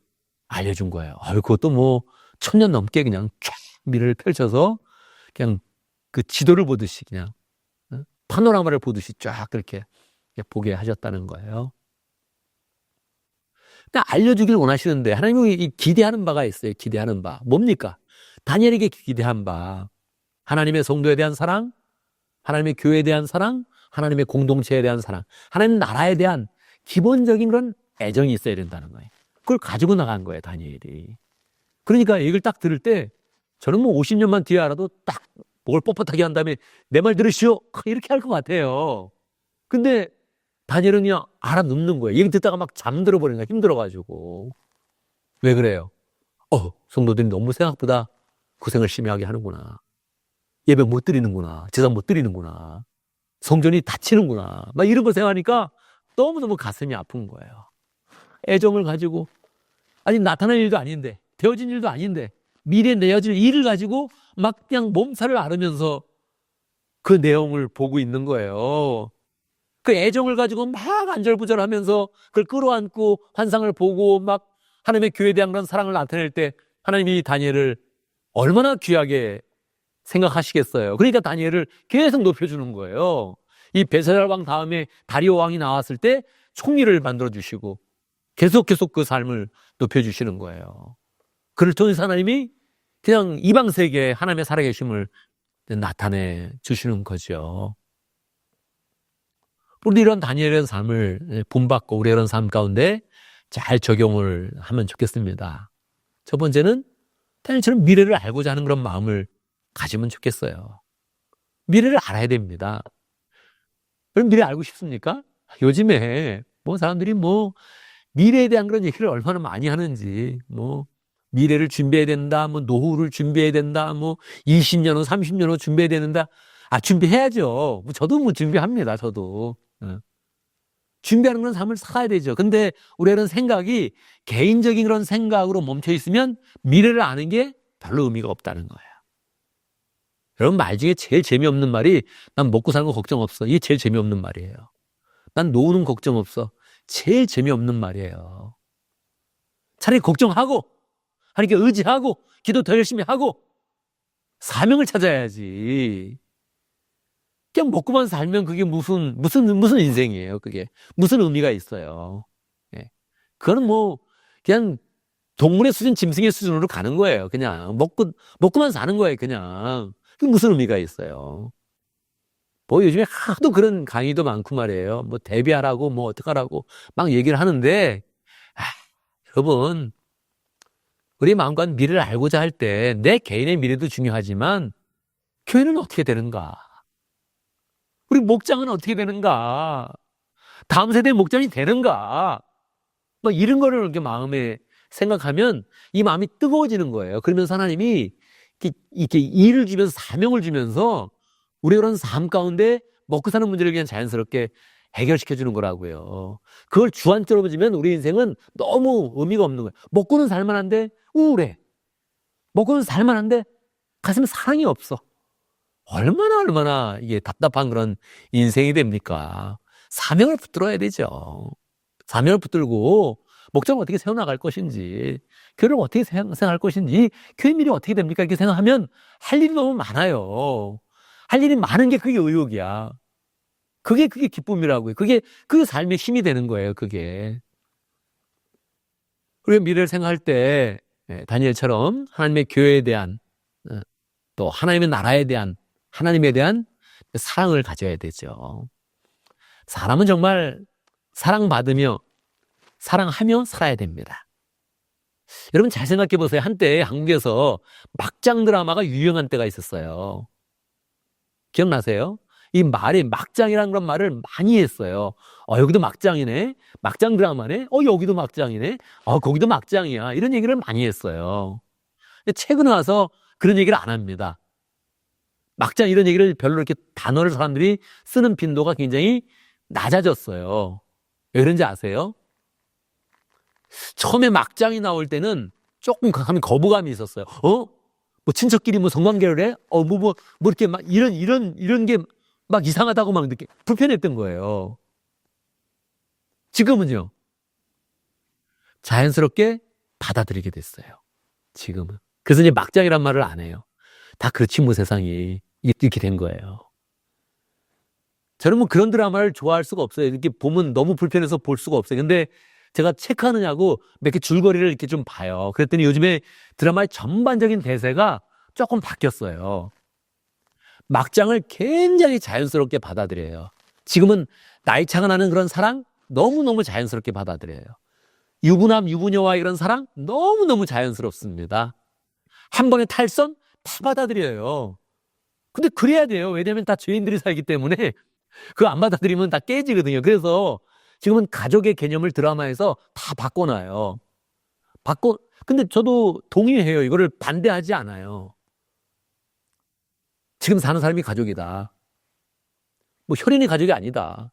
Speaker 1: 알려준 거예요. 그것도 뭐 1000년 넘게 그냥 쫙 미래를 펼쳐서 그냥 그 지도를 보듯이 그냥 파노라마를 보듯이 쫙 그렇게 보게 하셨다는 거예요. 알려주길 원하시는데 하나님이 기대하는 바가 있어요. 기대하는 바. 뭡니까? 다니엘에게 기대한 바. 하나님의 성도에 대한 사랑, 하나님의 교회에 대한 사랑, 하나님의 공동체에 대한 사랑, 하나님 나라에 대한 기본적인 그런 애정이 있어야 된다는 거예요. 그걸 가지고 나간 거예요, 다니엘이. 그러니까 얘기를 딱 들을 때 저는 뭐 50년만 뒤에 알아도 딱 목을 뻣뻣하게 한 다음에 내 말 들으시오 이렇게 할 것 같아요. 근데 다니엘은 그냥 알아눕는 거예요. 얘기 듣다가 막 잠들어 버리는 거야. 힘들어가지고. 왜 그래요? 성도들이 너무 생각보다 고생을 심하게 하는구나. 예배 못 드리는구나. 제사 못 드리는구나. 성전이 닫히는구나. 막 이런 걸 생각하니까 너무너무 가슴이 아픈 거예요. 애정을 가지고 아직 나타날 일도 아닌데 되어진 일도 아닌데 미래에 내어질 일을 가지고 막 그냥 몸살을 앓으면서 그 내용을 보고 있는 거예요. 그 애정을 가지고 막 안절부절하면서 그걸 끌어안고 환상을 보고 막 하나님의 교회에 대한 그런 사랑을 나타낼 때 하나님이 다니엘을 얼마나 귀하게 생각하시겠어요. 그러니까 다니엘을 계속 높여주는 거예요. 이 벨사살 왕 다음에 다리오 왕이 나왔을 때 총리를 만들어주시고 계속 그 삶을 높여주시는 거예요. 그를 통해서 하나님이 그냥 이방 세계에 하나님의 살아계심을 나타내 주시는 거죠. 우리 이런 다니엘의 삶을 본받고 우리 이런 삶 가운데 잘 적용을 하면 좋겠습니다. 첫 번째는 다니엘처럼 미래를 알고자 하는 그런 마음을 가지면 좋겠어요. 미래를 알아야 됩니다. 그럼 미래 알고 싶습니까? 요즘에 사람들이 미래에 대한 그런 얘기를 얼마나 많이 하는지 미래를 준비해야 된다, 노후를 준비해야 된다, 20년 후, 30년 후 준비해야 된다. 준비해야죠. 저도 준비합니다, 저도. 준비하는 그런 삶을 살아야 되죠. 근데 우리가 그런 생각이 개인적인 그런 생각으로 멈춰 있으면 미래를 아는 게 별로 의미가 없다는 거예요. 여러분, 말 중에 제일 재미없는 말이 난 먹고 사는 거 걱정 없어. 이게 제일 재미없는 말이에요. 난 노후는 걱정 없어. 제일 재미없는 말이에요. 차라리 걱정하고 하나님께 의지하고 기도 더 열심히 하고 사명을 찾아야지. 그냥 먹고만 살면 그게 무슨 인생이에요. 그게 무슨 의미가 있어요. 예. 그거는 그냥 동물의 수준, 짐승의 수준으로 가는 거예요. 그냥 먹고만 사는 거예요. 그냥 그게 무슨 의미가 있어요. 요즘에 하도 그런 강의도 많고 말이에요. 대비하라고 어떡하라고 막 얘기를 하는데 여러분, 우리 마음과 미래를 알고자 할 때 내 개인의 미래도 중요하지만 교회는 어떻게 되는가? 우리 목장은 어떻게 되는가? 다음 세대의 목장이 되는가? 이런 거를 이렇게 마음에 생각하면 이 마음이 뜨거워지는 거예요. 그러면서 하나님이 이렇게 일을 주면서 사명을 주면서 우리 그런 삶 가운데 먹고 사는 문제를 그냥 자연스럽게 해결시켜 주는 거라고요. 그걸 주안점으로 보면 우리 인생은 너무 의미가 없는 거예요. 먹고는 살만한데 우울해. 먹고는 살만한데 가슴에 사랑이 없어. 얼마나 이게 답답한 그런 인생이 됩니까? 사명을 붙들어야 되죠. 사명을 붙들고 목장을 어떻게 세워나갈 것인지, 교회를 어떻게 생각할 것인지, 교회 미래 어떻게 됩니까? 이렇게 생각하면 할 일이 너무 많아요. 할 일이 많은 게 그게 의욕이야. 그게 기쁨이라고요. 그게 삶의 힘이 되는 거예요. 그게. 우리가 미래를 생각할 때 다니엘처럼 하나님의 교회에 대한 또 하나님의 나라에 대한 하나님에 대한 사랑을 가져야 되죠. 사람은 정말 사랑받으며 사랑하며 살아야 됩니다. 여러분 잘 생각해 보세요. 한때 한국에서 막장 드라마가 유행한 때가 있었어요. 기억나세요? 이 말이 막장이라는 그런 말을 많이 했어요. 여기도 막장이네. 막장 드라마네. 여기도 막장이네. 거기도 막장이야. 이런 얘기를 많이 했어요. 최근에 와서 그런 얘기를 안 합니다. 막장 이런 얘기를 별로 이렇게 단어를 사람들이 쓰는 빈도가 굉장히 낮아졌어요. 왜 그런지 아세요? 처음에 막장이 나올 때는 조금 거부감이 있었어요. 친척끼리 성관계를 해? 이렇게 막 이런 게 막 이상하다고 막 느끼 불편했던 거예요. 지금은요. 자연스럽게 받아들이게 됐어요. 지금은. 그래서 이제 막장이란 말을 안 해요. 다 그렇지 세상이 이렇게 된 거예요. 저는 그런 드라마를 좋아할 수가 없어요. 이렇게 보면 너무 불편해서 볼 수가 없어요. 근데 제가 체크하느냐고 몇 개 줄거리를 이렇게 좀 봐요. 그랬더니 요즘에 드라마의 전반적인 대세가 조금 바뀌었어요. 막장을 굉장히 자연스럽게 받아들여요. 지금은 나이 차가 나는 그런 사랑 너무너무 자연스럽게 받아들여요. 유부남, 유부녀와 이런 사랑 너무너무 자연스럽습니다. 한 번에 탈선 다 받아들여요. 근데 그래야 돼요. 왜냐하면 다 죄인들이 살기 때문에 그거 안 받아들이면 다 깨지거든요. 그래서 지금은 가족의 개념을 드라마에서 다 바꿔놔요. 근데 저도 동의해요. 이거를 반대하지 않아요. 지금 사는 사람이 가족이다. 뭐 혈연이 가족이 아니다.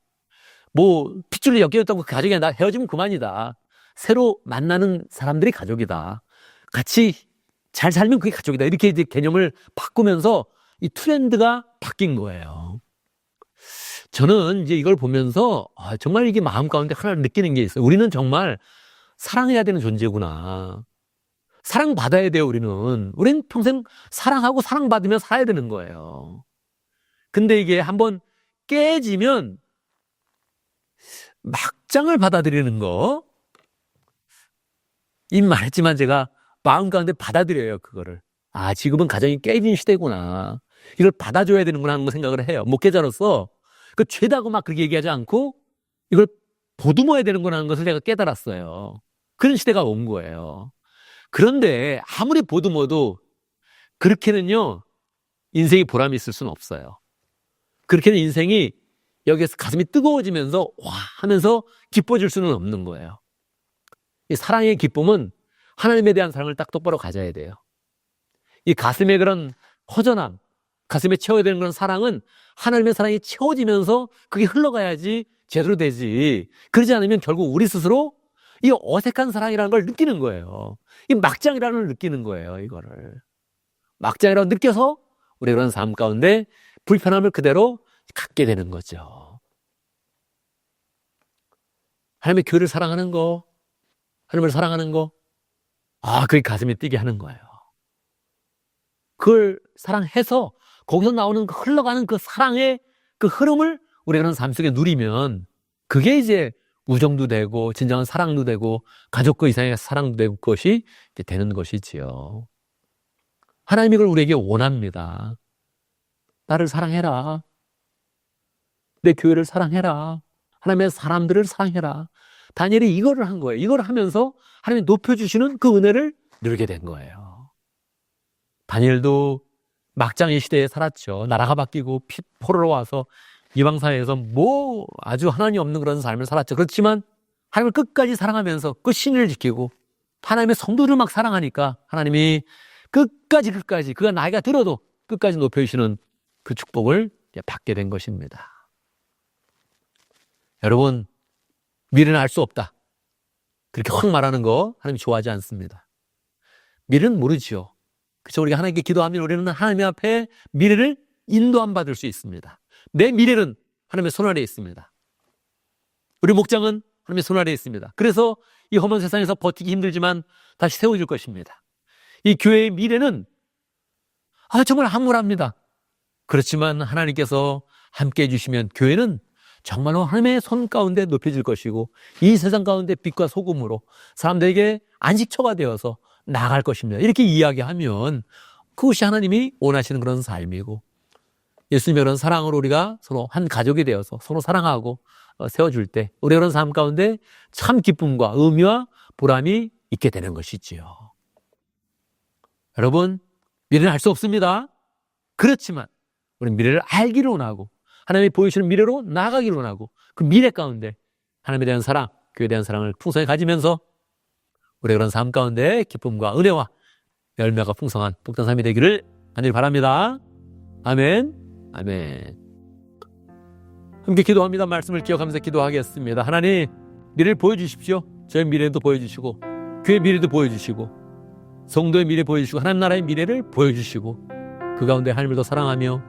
Speaker 1: 뭐 핏줄이 엮여있다고 그 가족이 아니다. 헤어지면 그만이다. 새로 만나는 사람들이 가족이다. 같이 잘 살면 그게 가족이다. 이렇게 이제 개념을 바꾸면서 이 트렌드가 바뀐 거예요. 저는 이제 이걸 보면서 정말 이게 마음 가운데 하나를 느끼는 게 있어요. 우리는 정말 사랑해야 되는 존재구나. 사랑받아야 돼요, 우리는. 우리는 평생 사랑하고 사랑받으며 살아야 되는 거예요. 근데 이게 한번 깨지면 막장을 받아들이는 거, 이미 말했지만 제가 마음 가운데 받아들여요, 그거를. 지금은 가정이 깨진 시대구나. 이걸 받아줘야 되는구나 하는 거 생각을 해요. 목회자로서 그 죄다고 막 그렇게 얘기하지 않고 이걸 보듬어야 되는구나 하는 것을 제가 깨달았어요. 그런 시대가 온 거예요. 그런데 아무리 보듬어도 그렇게는요, 인생이 보람이 있을 수는 없어요. 그렇게는 인생이 여기에서 가슴이 뜨거워지면서 와 하면서 기뻐질 수는 없는 거예요. 이 사랑의 기쁨은 하나님에 대한 사랑을 딱 똑바로 가져야 돼요. 이 가슴의 그런 허전함, 가슴에 채워야 되는 그런 사랑은 하나님의 사랑이 채워지면서 그게 흘러가야지 제대로 되지. 그러지 않으면 결국 우리 스스로 이 어색한 사랑이라는 걸 느끼는 거예요. 이 막장이라는 걸 느끼는 거예요, 이거를. 막장이라고 느껴서 우리 그런 삶 가운데 불편함을 그대로 갖게 되는 거죠. 하나님의 교회를 사랑하는 거, 하나님을 사랑하는 거, 그게 가슴이 뛰게 하는 거예요. 그걸 사랑해서 거기서 나오는 흘러가는 그 사랑의 그 흐름을 우리가 그런 삶 속에 누리면 그게 이제 우정도 되고 진정한 사랑도 되고 가족과 이상의 사랑도 되고 그것이 이제 되는 것이지요. 하나님이 이걸 우리에게 원합니다. 나를 사랑해라. 내 교회를 사랑해라. 하나님의 사람들을 사랑해라. 다니엘이 이거를 한 거예요. 이걸 하면서 하나님이 높여주시는 그 은혜를 누리게 된 거예요. 다니엘도 막장의 시대에 살았죠. 나라가 바뀌고 포로로 와서 이방사회에서 뭐 아주 하나님 없는 그런 삶을 살았죠. 그렇지만 하나님을 끝까지 사랑하면서 그 신을 지키고 하나님의 성도를 막 사랑하니까 하나님이 끝까지 그가 나이가 들어도 끝까지 높여주시는 그 축복을 받게 된 것입니다. 여러분, 미래는 알 수 없다. 그렇게 확 말하는 거 하나님이 좋아하지 않습니다. 미래는 모르지요. 그래서 우리가 하나님께 기도하면 우리는 하나님 앞에 미래를 인도함 받을 수 있습니다. 내 미래는 하나님의 손 아래에 있습니다. 우리 목장은 하나님의 손 아래에 있습니다. 그래서 이 험한 세상에서 버티기 힘들지만 다시 세워질 것입니다. 이 교회의 미래는 정말 황홀합니다. 그렇지만 하나님께서 함께 해주시면 교회는 정말로 하나님의 손 가운데 높여질 것이고 이 세상 가운데 빛과 소금으로 사람들에게 안식처가 되어서 나아갈 것입니다. 이렇게 이야기하면 그것이 하나님이 원하시는 그런 삶이고 예수님의 그런 사랑으로 우리가 서로 한 가족이 되어서 서로 사랑하고 세워줄 때 우리 그런 삶 가운데 참 기쁨과 의미와 보람이 있게 되는 것이지요. 여러분, 미래는 알 수 없습니다. 그렇지만 우리는 미래를 알기를 원하고 하나님이 보여주시는 미래로 나아가기를 원하고 그 미래 가운데 하나님에 대한 사랑, 교회에 대한 사랑을 풍성히 가지면서 우리 그런 삶 가운데 기쁨과 은혜와 열매가 풍성한 복된 삶이 되기를 간절히 바랍니다. 아멘, 아멘. 함께 기도합니다. 말씀을 기억하면서 기도하겠습니다. 하나님, 미래를 보여주십시오. 저의 미래도 보여주시고 교회 미래도 보여주시고 성도의 미래 보여주시고 하나님 나라의 미래를 보여주시고 그 가운데 하나님을 더 사랑하며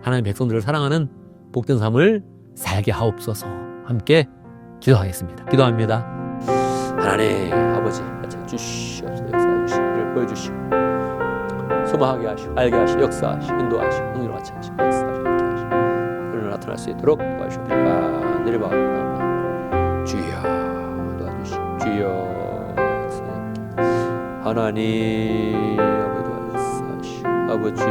Speaker 1: 하나님 백성들을 사랑하는 복된 삶을 살게 하옵소서. 함께 기도하겠습니다. 기도합니다. 하나님 아버지 주시옵소서. 역사해 주시고 이를 보여주시고 소망하게 하시고 알게 하시고 역사하시고 인도하시고 은혜로 같이 하시고 역사하시고 함께 하시고 그를 나타날 수 있도록 도와주시옵소서. 내려봐옵나이다. 주여 도와주시고 주여 하나님 아버지 도와주시고 아버지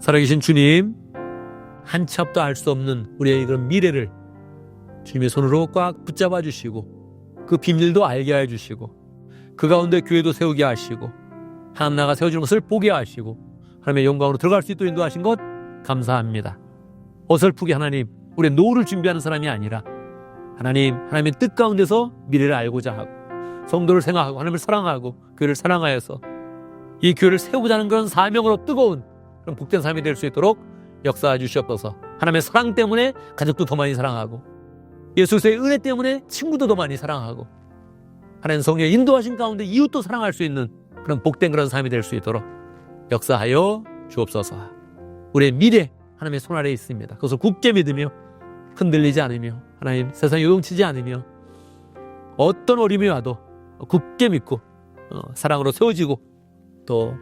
Speaker 1: 살아계신 주님, 한 치 앞도 알 수 없는 우리의 그런 미래를 주님의 손으로 꽉 붙잡아 주시고 그 비밀도 알게 해 주시고 그 가운데 교회도 세우게 하시고 하나님 나라가 세워지는 것을 보게 하시고 하나님의 영광으로 들어갈 수 있도록 인도하신 것 감사합니다. 어설프게 하나님, 우리의 노후를 준비하는 사람이 아니라 하나님의 뜻 가운데서 미래를 알고자 하고 성도를 생각하고 하나님을 사랑하고 교회를 사랑하여서 이 교회를 세우고자 하는 그런 사명으로 뜨거운 그런 복된 삶이 될 수 있도록 역사해 주시옵소서. 하나님의 사랑 때문에 가족도 더 많이 사랑하고 예수 그리스도의 은혜 때문에 친구도 더 많이 사랑하고 하나님 성령의 인도하신 가운데 이웃도 사랑할 수 있는 그런 복된 그런 삶이 될 수 있도록 역사하여 주옵소서. 우리의 미래 하나님의 손 아래에 있습니다. 그것을 굳게 믿으며 흔들리지 않으며 하나님 세상에 요동치지 않으며 어떤 어려움이 와도 굳게 믿고 사랑으로 세워지고 또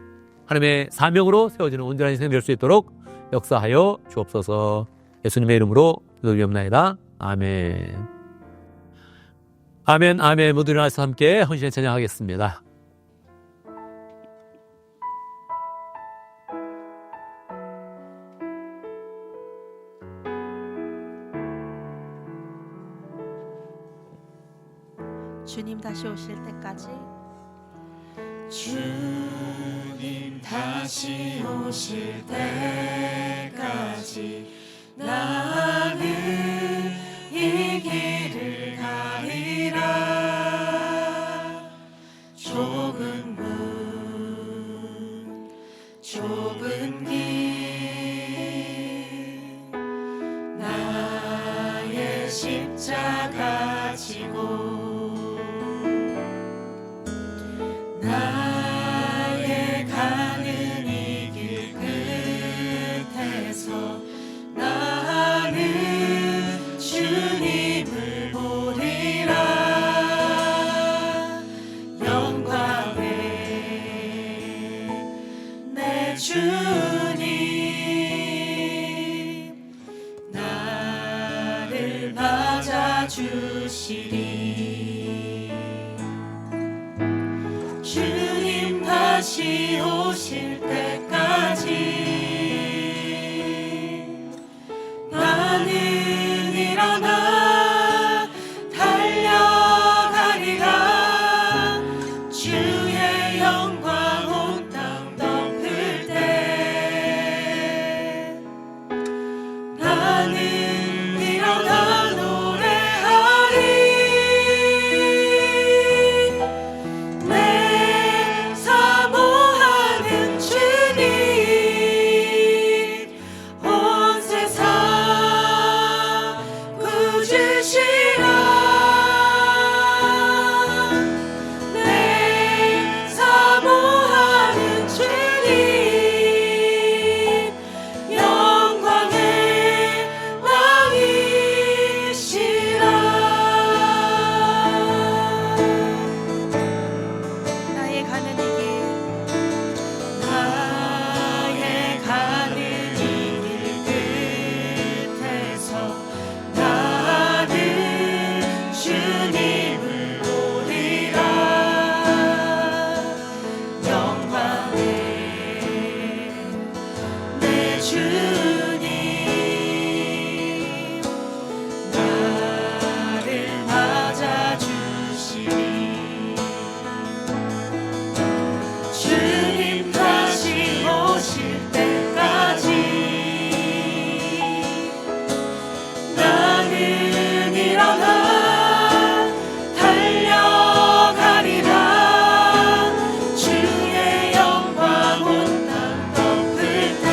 Speaker 1: 하나님의 사명으로 세워지는 온전한 인생 될 수 있도록 역사하여 주옵소서. 예수님의 이름으로 기도드리옵나이다. 아멘. 아멘, 아멘. 모두 일어나서 함께 헌신에 찬양하겠습니다.
Speaker 2: 주님 다시 오실 때까지
Speaker 4: 주님 다시 오실 때까지 나는 이 길을 가리라. 좁은 문 좁은 길 나의 십자가 지고 나의 가는 이 길 끝에서 나는 주님을 보리라. 영광의 내 주님 나를 맞아주시리. 주님 다시 오실 때까지 나는 일어나 달려가리라. 주의 영광 온 땅 덮을 때 나는 일어나 노래하리. 주의 영광 온 땅 덮을 때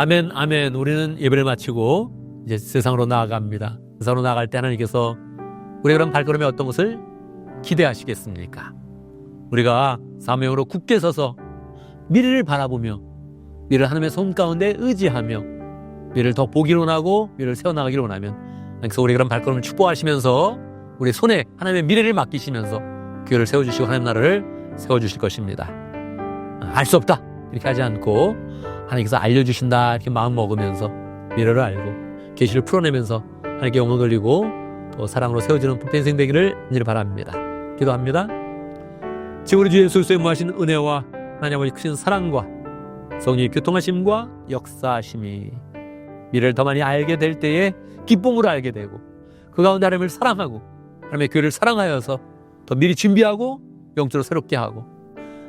Speaker 1: 아멘, 아멘. 우리는 예배를 마치고 이제 세상으로 나아갑니다. 세상으로 나아갈 때 하나님께서 우리가 그럼 발걸음에 어떤 것을 기대하시겠습니까? 우리가 사명으로 굳게 서서 미래를 바라보며 미래를 하나님의 손 가운데 의지하며 미래를 더 보기를 원하고 미래를 세워나가기를 원하면 그래서 우리 그런 발걸음을 축복하시면서 우리 손에 하나님의 미래를 맡기시면서 교회를 세워주시고 하나님 나라를 세워주실 것입니다. 알 수 없다 이렇게 하지 않고 하나님께서 알려주신다 이렇게 마음 먹으면서 미래를 알고 계시를 풀어내면서 하나님께 영광 돌리고 또 사랑으로 세워지는 복된 인생 되기를 간절히 바랍니다. 기도합니다. 지금 우리 주 예수 그리스도의 무하신 은혜와 하나님 아버지 크신 사랑과 성령의 교통하심과 역사하심이 미래를 더 많이 알게 될 때에 기쁨으로 알게 되고 그 가운데 하나님을 사랑하고 하나님의 교회를 사랑하여서 더 미리 준비하고 영적으로 새롭게 하고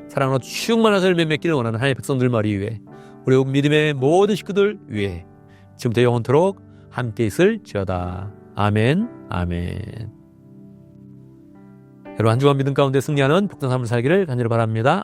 Speaker 1: 사랑으로 충만한 삶을 맺기를 원하는 하나님의 백성들 머리 위에 우리 믿음의 모든 식구들 위에 지금부터 영원토록 함께 있을지어다. 아멘, 아멘. 여러분 한 주간 믿음 가운데 승리하는 복된 삶을 살기를 간절히 바랍니다.